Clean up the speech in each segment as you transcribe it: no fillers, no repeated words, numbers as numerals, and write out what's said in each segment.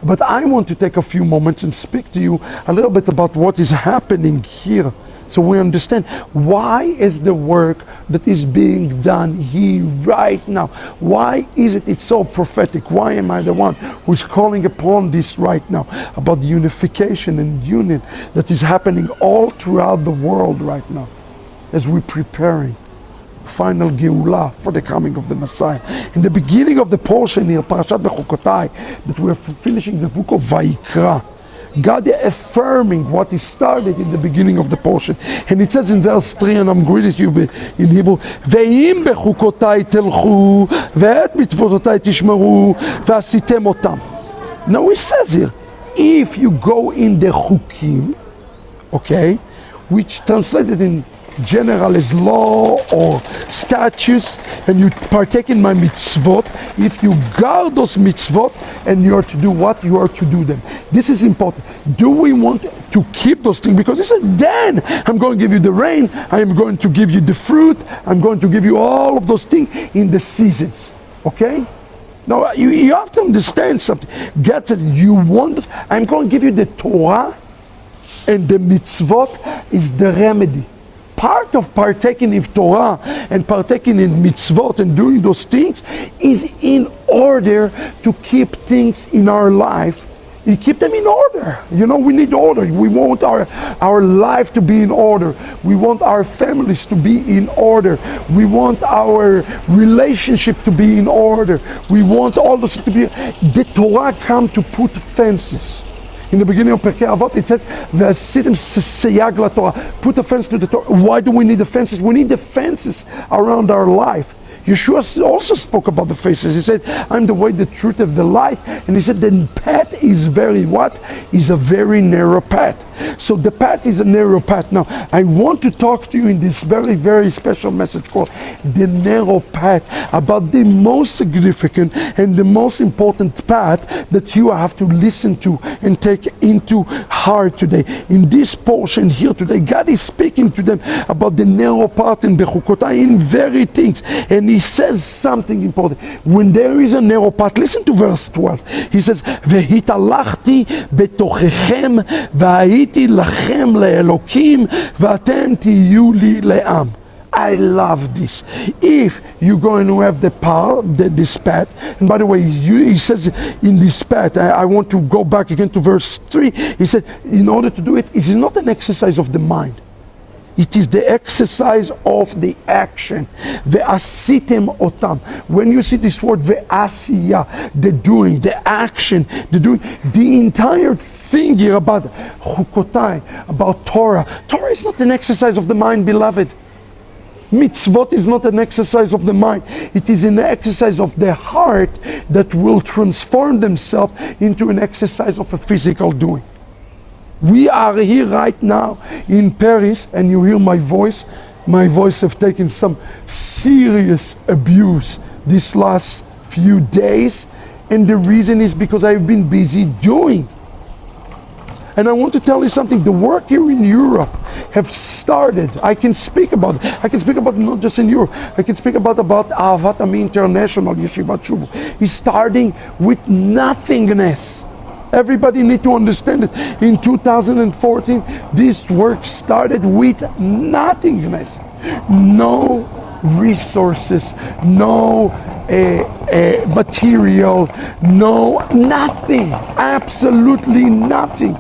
But I want to take a few moments and speak to you a little bit about what is happening here, so we understand why is the work that is being done here right now. Why is it's so prophetic? Why am I the one who is calling upon this right now about the unification and union that is happening all throughout the world right now as we're preparing final Geulah for the coming of the Messiah. In the beginning of the portion here, Parashat Bechukotai, that we're finishing the book of Vayikra, God affirming what he started in the beginning of the portion. And it says in verse 3, and I'm reading to you in Hebrew, Ve'im bechukotai telchu, ve'et mitzvototai tishmeru, ve'asitem otam. Now it says here, if you go in the chukim, okay, which translated in general as law or statutes, and you partake in my mitzvot, if you guard those mitzvot, and you are to do what? You are to do them. This is important. Do we want to keep those things? Because he said, then I'm going to give you the rain, I am going to give you the fruit, I'm going to give you all of those things in the seasons. Okay? Now you have to understand something. God says, I'm going to give you the Torah, and the mitzvot is the remedy. Part of partaking in Torah and partaking in mitzvot and doing those things is in order to keep things in our life. You keep them in order. You know, we need order. We want our life to be in order. We want our families to be in order. We want our relationship to be in order. We want all this to be. The Torah come to put fences. In the beginning of Pirkei Avot, it says, "V'asitim seyag laTorah." Put a fence to the Torah. Why do we need the fences? We need the fences around our life. Yeshua also spoke about the fences. He said, "I'm the way, the truth, and the light." And he said, the path is is a very narrow path. So the path is a narrow path. Now, I want to talk to you in this very, very special message called the narrow path, about the most significant and the most important path that you have to listen to and take into heart today. In this portion here today, God is speaking to them about the narrow path in Bechukotai, in very things. And he says something important. When there is a narrow path, listen to verse 12. He says, "Vehitalachti betochechem v'hayiti lachem le'elokim v'atem tiyu li le'am." I love this. If you're going to have this path, and by the way, he says in this path, I want to go back again to verse 3. He said, in order to do it, it is not an exercise of the mind. It is the exercise of the action. Ve'asitem otam. When you see this word ve'asiya, the doing, the action, the doing, the entire thing here about chukotai, about Torah. Torah is not an exercise of the mind, beloved. Mitzvot is not an exercise of the mind. It is an exercise of the heart that will transform themselves into an exercise of a physical doing. We are here right now in Paris, and you hear my voice. My voice have taken some serious abuse these last few days, and the reason is because I've been busy doing. And I want to tell you something, the work here in Europe have started. I can speak about it. I can speak about it not just in Europe. I can speak about Ahavat Ami International Yeshivat Shuvu. It's starting with nothingness. Everybody need to understand it. In 2014, this work started with nothingness. No resources, no material, nothing, absolutely nothing.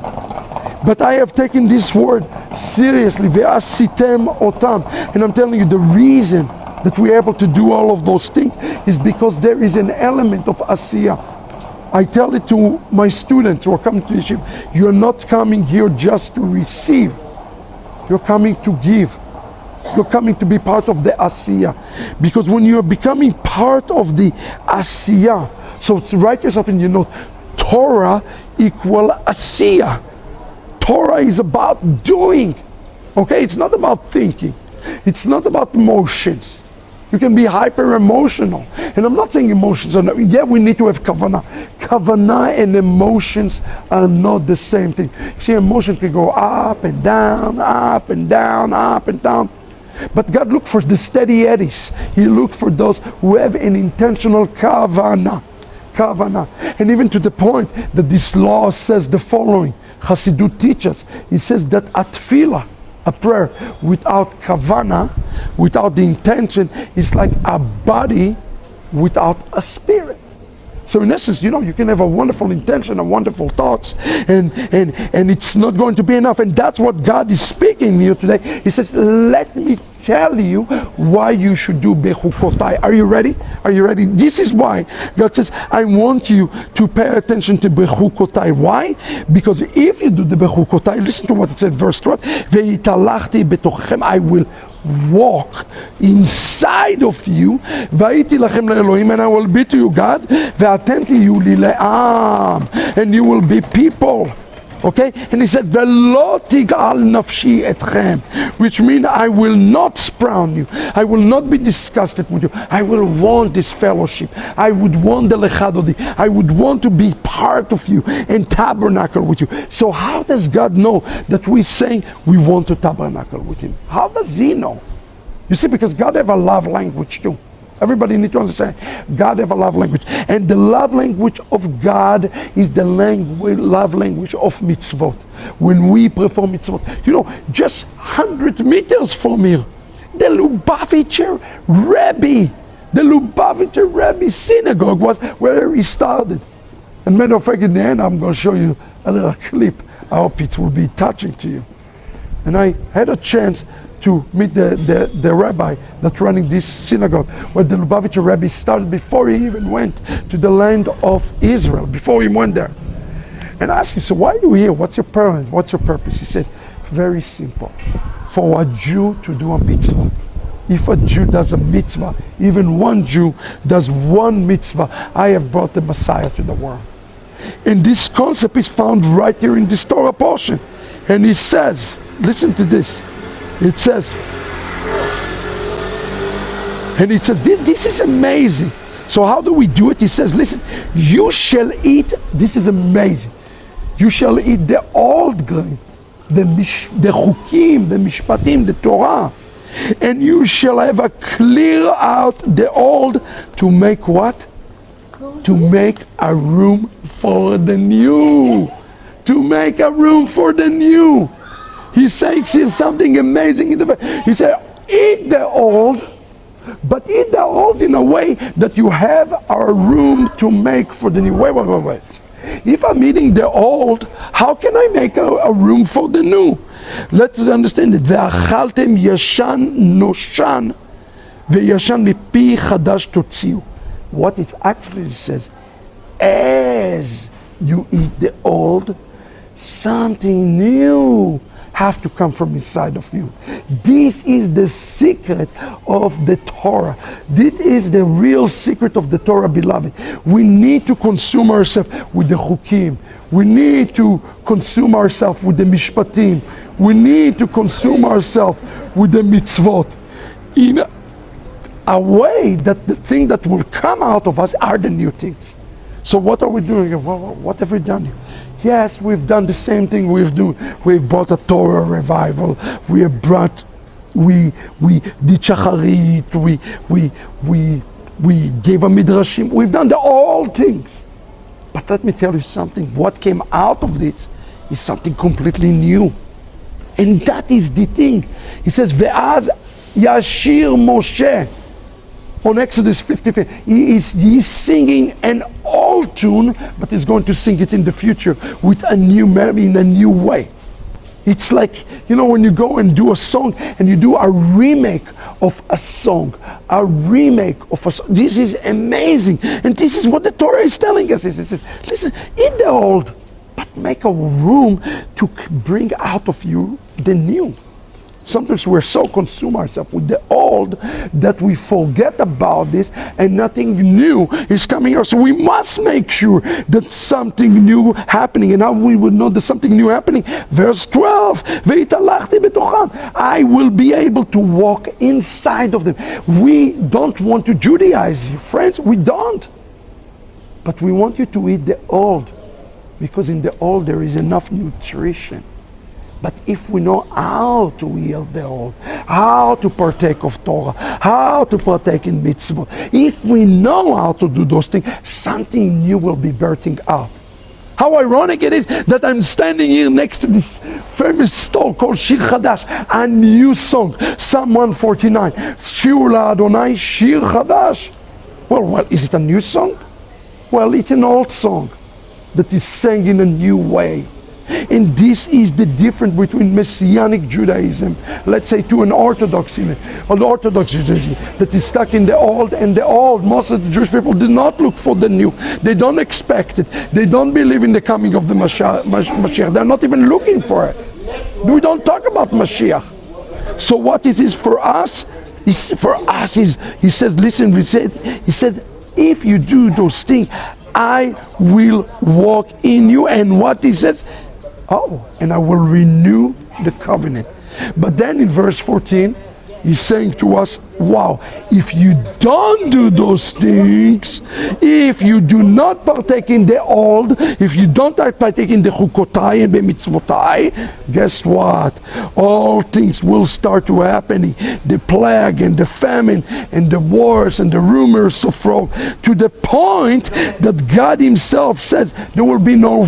But I have taken this word seriously, ve'asitem otam. And I'm telling you, the reason that we're able to do all of those things is because there is an element of asiyah. I tell it to my students who are coming to Yeshiva, you're not coming here just to receive. You're coming to give. You're coming to be part of the asiyah. Because when you're becoming part of the asiyah, so write yourself in your note, Torah equal asiyah. Torah is about doing. Okay, it's not about thinking. It's not about emotions. You can be hyper emotional. And I'm not saying emotions are not, yeah, we need to have kavanah. Kavanah and emotions are not the same thing. See, emotions can go up and down, up and down, up and down. But God looked for the steady eddies. He looked for those who have an intentional kavanah. kavanah. And even to the point that this law says the following. Hasidut teaches, it says that a tefillah, a prayer without kavanah, without the intention, is like a body without a spirit. So in essence, you can have a wonderful intention and wonderful thoughts, and it's not going to be enough. And that's what God is speaking here today. He says, let me tell you why you should do bechukotai. Are you ready? Are you ready? This is why God says, I want you to pay attention to bechukotai. Why? Because if you do the bechukotai, listen to what it says, verse 12, Ve'italachti betochem, I will walk inside of you, והייתי לכם לאלוהים, and I will be to you God, ואתם תהיו לי לעם, and you will be people. Okay? And he said, ולא תגעל נפשי אתכם, which means I will not spurn you, I will not be disgusted with you, I will want this fellowship, I would want the lechadodi, I would want to be part of you and tabernacle with you. So how does God know that we're saying we want to tabernacle with him? How does he know? You see, because God have a love language too. Everybody need to understand, God have a love language. And the love language of God is the love language of mitzvot. When we perform mitzvot, just 100 meters from here, the Lubavitcher Rebbe synagogue was where he started. And matter of fact, in the end, I'm going to show you a little clip. I hope it will be touching to you. And I had a chance to meet the rabbi that's running this synagogue, where the Lubavitcher Rebbe started before he even went to the land of Israel, before he went there. And I asked him, so why are you here? What's your purpose? What's your purpose? He said, very simple. For a Jew to do a mitzvah. If a Jew does a mitzvah, even one Jew does one mitzvah, I have brought the Messiah to the world. And this concept is found right here in this Torah portion. And he says, listen to this. It says, this is amazing. So how do we do it? He says, listen, you shall eat, this is amazing. You shall eat the old grain, the chukim, the mishpatim, the Torah. And you shall have a clear out the old to make what? To make a room for the new. To make a room for the new. He's saying here something amazing. He said, eat the old, but eat the old in a way that you have a room to make for the new. Wait. If I'm eating the old, how can I make a room for the new? Let's understand it. ואכלתם ישן נושן, וישן מפי חדש תוציאו. What it actually says, as you eat the old, something new have to come from inside of you. This is the secret of the Torah. This is the real secret of the Torah, beloved. We need to consume ourselves with the chukim. We need to consume ourselves with the mishpatim. We need to consume ourselves with the mitzvot in a way that the thing that will come out of us are the new things. So what are we doing? What have we done here? Yes, we've done the same thing we've brought a Torah revival. We did shacharit. We gave a midrashim. We've done all things. But let me tell you something. What came out of this is something completely new. And that is the thing. He says, Ve'az Yashir Moshe. On Exodus 55, he's singing an old tune, but he's going to sing it in the future with a new melody in a new way. It's like, when you go and do a song and you do a remake of a song, this is amazing. And this is what the Torah is telling us. It says, listen, eat the old, but make a room to bring out of you the new. Sometimes we're so consumed ourselves with the old that we forget about this and nothing new is coming out. So we must make sure that something new happening. And how we would know there's something new happening? Verse 12, I will be able to walk inside of them. We don't want to Judaize you, friends. We don't. But we want you to eat the old, because in the old there is enough nutrition. But if we know how to yield the old, how to partake of Torah, how to partake in mitzvot, if we know how to do those things, something new will be birthing out. How ironic it is that I'm standing here next to this famous store called Shir Chadash, a new song, Psalm 149, Shir LaAdonai Shir Chadash. Well, is it a new song? Well, it's an old song that is sang in a new way. And this is the difference between Messianic Judaism, let's say, to an Orthodox Judaism that is stuck in the old. And the old, most of the Jewish people do not look for the new. They don't expect it. They don't believe in the coming of the Mashiach. They're not even looking for it. We don't talk about Mashiach. So what it is for us, he says, listen, he said, if you do those things, I will walk in you. And what he says, and I will renew the covenant. But then in verse 14, he's saying to us, wow, if you don't do those things, if you do not partake in the old, if you don't partake in the chukotai and the mitzvotai, guess what? All things will start to happening. The plague and the famine and the wars and the rumors of fraud, to the point that God himself said there will be no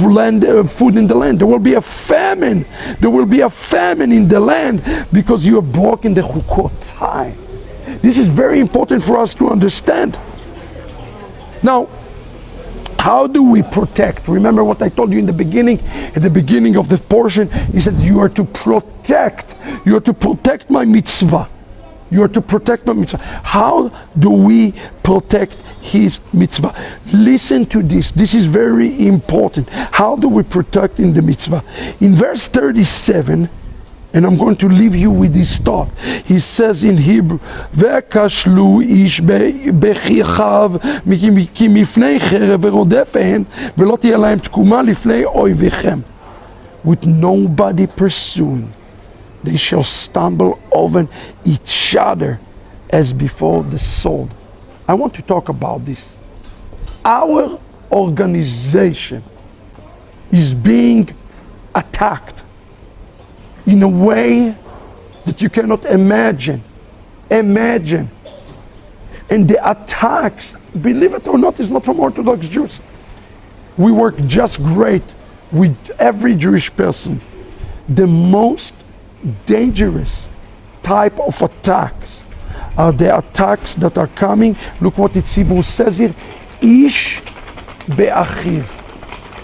food in the land. There will be a famine. There will be a famine in the land because you have broken the chukotai. This is very important for us to understand. Now, how do we protect? Remember what I told you in the beginning? At the beginning of the portion, he said, you are to protect. You are to protect my mitzvah. You are to protect my mitzvah. How do we protect his mitzvah? Listen to this. This is very important. How do we protect in the mitzvah? In verse 37, and I'm going to leave you with this thought. He says in Hebrew, "Ve'kashlu ish bechichav ki mifnei cherev verodefehen ve'lo tiyeh lahem tkuma lifnei oivechem." With nobody pursuing, they shall stumble over each other as before the sword. I want to talk about this. Our organization is being attacked in a way that you cannot imagine. And the attacks, believe it or not, is not from Orthodox Jews. We work just great with every Jewish person. The most dangerous type of attacks are the attacks that are coming. Look what Hebrew says here. Ish be'achiv.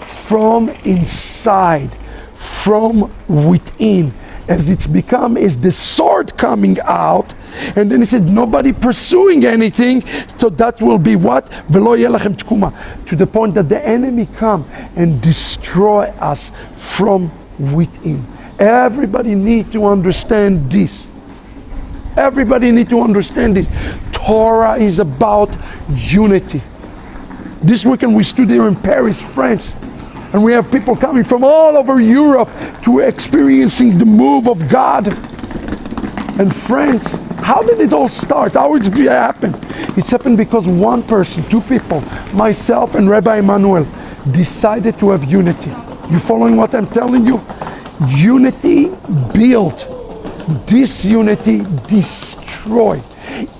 From inside. From within, as it's become, is the sword coming out, and then he said nobody pursuing anything, so that will be what? V'lo yeh lachem tkuma, to the point that the enemy come and destroy us from within. Everybody need to understand this. Everybody need to understand this. Torah is about unity. This weekend we stood here in Paris, France, and we have people coming from all over Europe to experiencing the move of God. And friends, how did it all start? How did it happen? It's happened because one person, two people, myself and Rabbi Emmanuel, decided to have unity. You following what I'm telling you? Unity built, disunity destroy.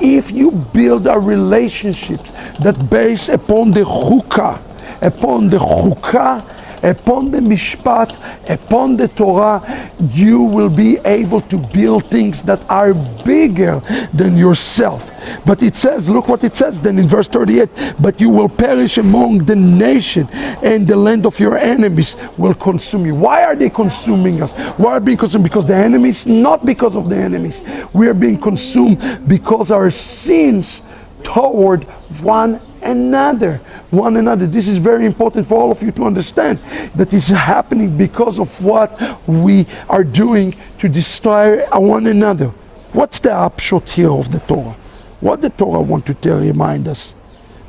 If you build a relationship that based upon the chukah, upon the mishpat, upon the Torah, you will be able to build things that are bigger than yourself. But it says, look what it says then in verse 38, but you will perish among the nation, and the land of your enemies will consume you. Why are they consuming us? Why are they being consumed? Because the enemies? Not because of the enemies. We are being consumed because our sins toward one another. This is very important for all of you to understand, that is happening because of what we are doing to destroy one another. What's the upshot here of the Torah? What the Torah want to remind us?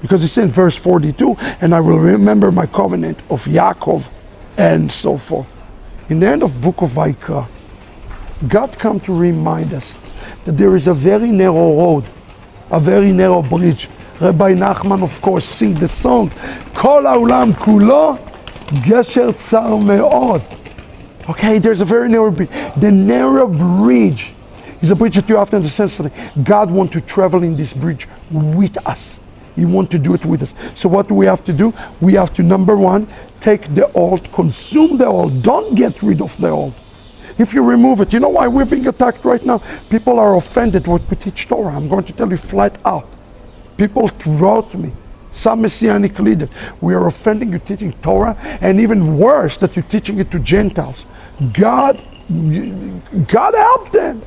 Because it's in verse 42, and I will remember my covenant of Yaakov and so forth. In the end of book of Vayikra, God come to remind us that there is a very narrow road, a very narrow bridge. Rabbi Nachman, of course, sing the song, Kol ha'olam kulo gesher tsar me'od. Okay, there's a very narrow bridge. The narrow bridge is a bridge that you have to understand something. God wants to travel in this bridge with us. He wants to do it with us. So what do we have to do? We have to, number one, take the old, consume the old. Don't get rid of the old. If you remove it, you know why we're being attacked right now? People are offended when we teach Torah. I'm going to tell you flat out. People wrote me, some Messianic leaders, we are offending you teaching Torah, and even worse, that you're teaching it to Gentiles. God help them.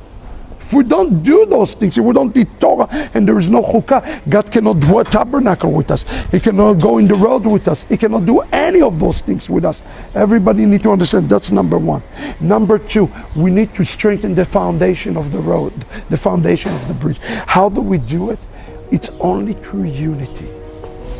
If we don't do those things, if we don't teach Torah and there is no chukah, God cannot do a tabernacle with us. He cannot go in the road with us. He cannot do any of those things with us. Everybody need to understand that's number one. Number two, we need to strengthen the foundation of the road, the foundation of the bridge. How do we do it? It's only through unity.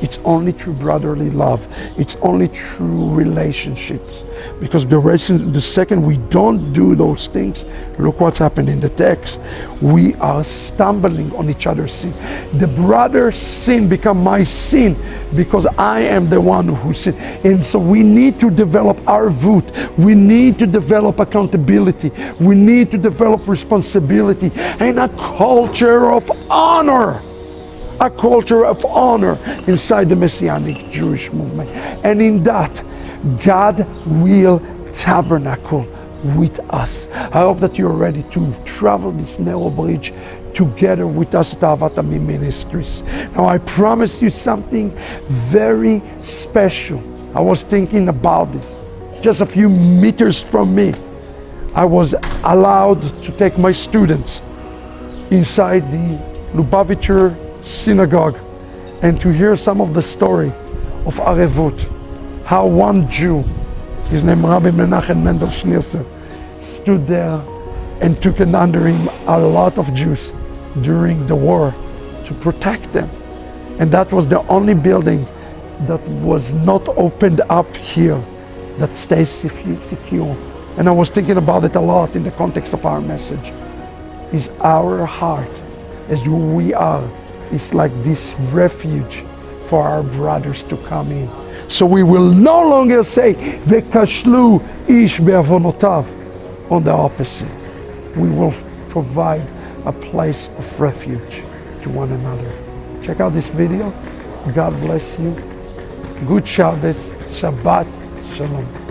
It's only through brotherly love. It's only through relationships. Because the second we don't do those things, look what's happened in the text. We are stumbling on each other's sin. The brother's sin become my sin because I am the one who sinned. And so we need to develop our voot. We need to develop accountability. We need to develop responsibility and a culture of honor. A culture of honor inside the Messianic Jewish movement. And in that, God will tabernacle with us. I hope that you're ready to travel this narrow bridge together with us at Ahavat Amim Ministries. Now I promise you something very special. I was thinking about this. Just a few meters from me, I was allowed to take my students inside the Lubavitcher synagogue and to hear some of the story of Arevut, how one Jew, his name Rabbi Menachem Mendel Schneerson, stood there and took in under him a lot of Jews during the war to protect them. And that was the only building that was not opened up here that stays secure. And I was thinking about it a lot in the context of our message. Is our heart, as who we are, is like this refuge for our brothers to come in. So we will no longer say, Vekashlu ish be'avonotav. On the opposite, we will provide a place of refuge to one another. Check out this video. God bless you. Good Shabbos, Shabbat, Shalom.